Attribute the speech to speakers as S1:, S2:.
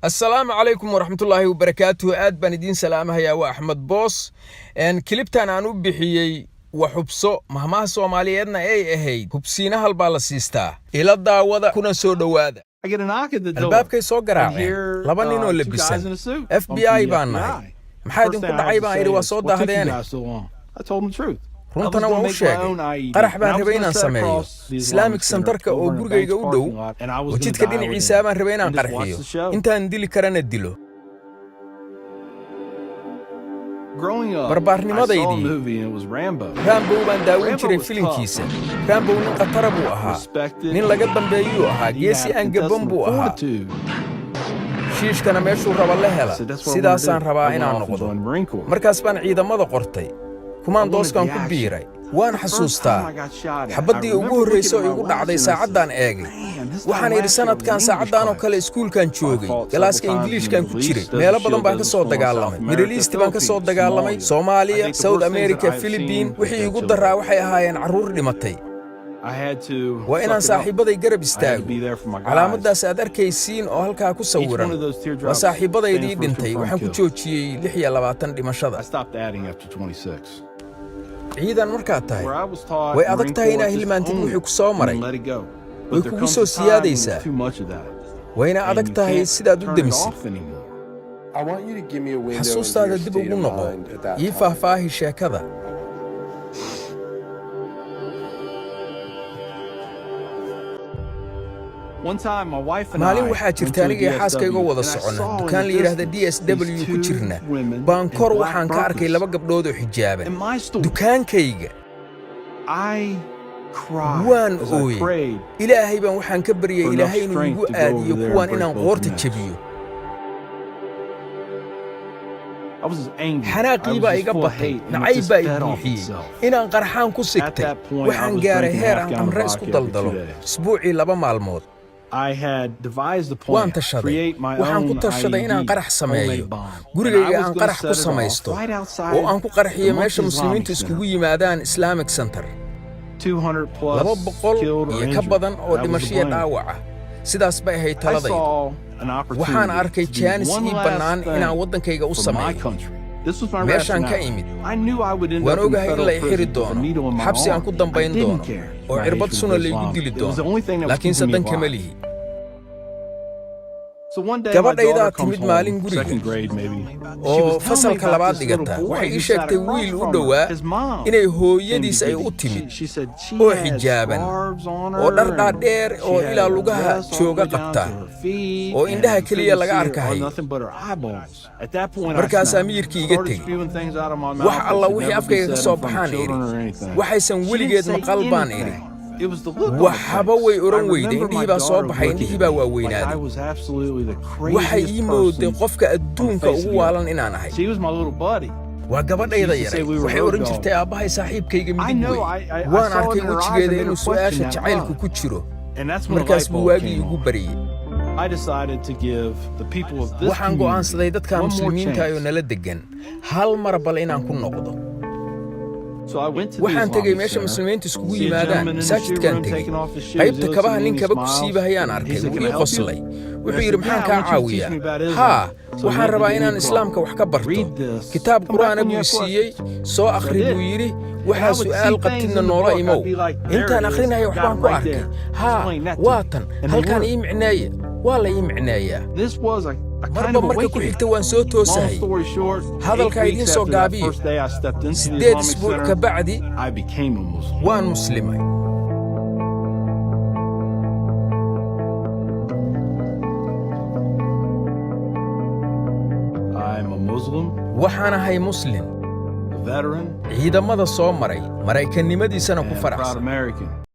S1: السلام عليكم ورحمة الله وبركاته. آد بندين سلامها يا وأحمد بوس. كليبتان أنو بحيي وحبسو مهما سوماليادنا أهيد حبسينا هالبالسيستا إلى الدعوة كنا سودوادا الباب كي سو غراعين لبا نينو لبسن FBI baan nahay maxaa idinku dhacay baan iri waa soo daahdeen runtana waa u sheegay qarax baan rabay inaan sameeyo Islamic Centerka oo gurigayga u dhow wajidka dhinaciisa baan rabay inaan qarxiyo intaan dili karana dilo barbaarnimadaydii Rambo baan daawin jiray filimkiisa Rambo nin qatar buu ahaa nin laga dambeeyay ahaa geesi aan gaban buu ahaa shiishkana meeshuu raba la hela sidaasaan rabaa inaan noqdo markaas baan ciidamada qortay kumaandooskan ku biiray waan xasuustaa xabadii ugu horreysay oo igu dhacday saacadaan eegay waxaan iri sanadkan saacadaan oo kale iskuulkan joogay galaaska Ingiriiskan ku jiray meelo badan baan ka soo dagaalamay Middle East baan ka soo dagaalamay Soomaaliya South America Philippines wixii igu daraa waxay ahaayeen caruur dhimatay waa inaan saaxiibaday garab istaago calaamadaas aad arkaysiin oo halkaa ku sawiran waa saaxiibadaydii dhintay waxaan ku joojiyey 26 dhimashada ciidan markaa tahay way adag tahay inaa hilmaantid wixii ku soo maray way kugu soo siyaadaysaa wayna adag tahay sidaad u demisid xasuustaada dib ugu noqo ii faahfaahi sheekada maalin waxaa jirta aniga iyo xaaskayga wada socona dukaan la yiraahdo DSW ku jirna baan kor waxaan ka arkay laba gabdhood oo xijaaban dukaankayga waan ooyay ilaahay baan waxaan ka baryay ilaahay inuu igu aadiyo kuwaan inaan qoorta jabiyo xanaaqii baa iga batay nacayb baa i buuxiyey inaan qarxaan ku sigtay waxaan gaaray heer aan qamre isku daldalo isbuucii 2 maalmood waan tashaday waxaan ku tashaday inaan qarax sameeyo gurigayga aan qarax ku samaysto oo aan ku qarxiyo meesha muslimiintu iskugu yimaadaan Islamic Center 200+ iyo ka badan oo dhimasho dhaawac ah sidaas bay ahayd taladayda waxaan arkay jaanis ii bannaan inaan waddankayga u sameeyo meeshaan ka imid waan ogahay in la xiri doono xabsi aan ku dambayn doono oo cirbad suna laygu dili doono laakiin sadan kama lihi gabadhaydaa timid maalin guriga oo fasalka labaad dhigata waxay ii sheegtay wiil u dhowaa inay hooyadiis ay u timid oo xijaaban oo dhar dhaadheer oo ilaa lugaha jooga qabta oo indhaha keliya laga arkahayo markaasaa miyirkii iga tegey wax alla wixii afkayga ka soo baxaan idhi waxaysan weligeed maqal baan idhi waxaba way oran weyday indhihii baa soo baxay indhihii baa waaweynaaday waxay ii mooday qofka adduunka ugu waalan inaan ahay waa gabadhayda yaray waxay oran jirtay aabbahay saaxiibkayga midig wey waan arkay wejigeeda inuu su'aasha jacaylku ku jiro markaas buu waagii igu bariyey waxaan go'aansaday dadka muslimiinta oo nala degan hal mar bal inaan ku noqdo waxaan tegey meesha muslimiintu iskugu yimaadaan masaajidkaan tegey qaybta kabaha nin kaba ku siibahayaan arkay wuu ii qoslay wuxuu yidhi maxaan kaa caawiyaa haa waxaan rabaa inaan islaamka wax ka barto kitaab qur'aana buu siiyey soo akhri buu yidhi waxaa su'aal qabtidna noola imow intaan akhrinaya waxbaan ku arkay haa waa tan halkaan ii micneeya waa la ii micneeyaa marba marka ku xigta waan soo toosahay hadalka idiin soo gaabiyo 8 isbuuc ka bacdi waan muslimay waxaan ahay muslim ciidamada soo maray maraykannimadiisana ku faraxsan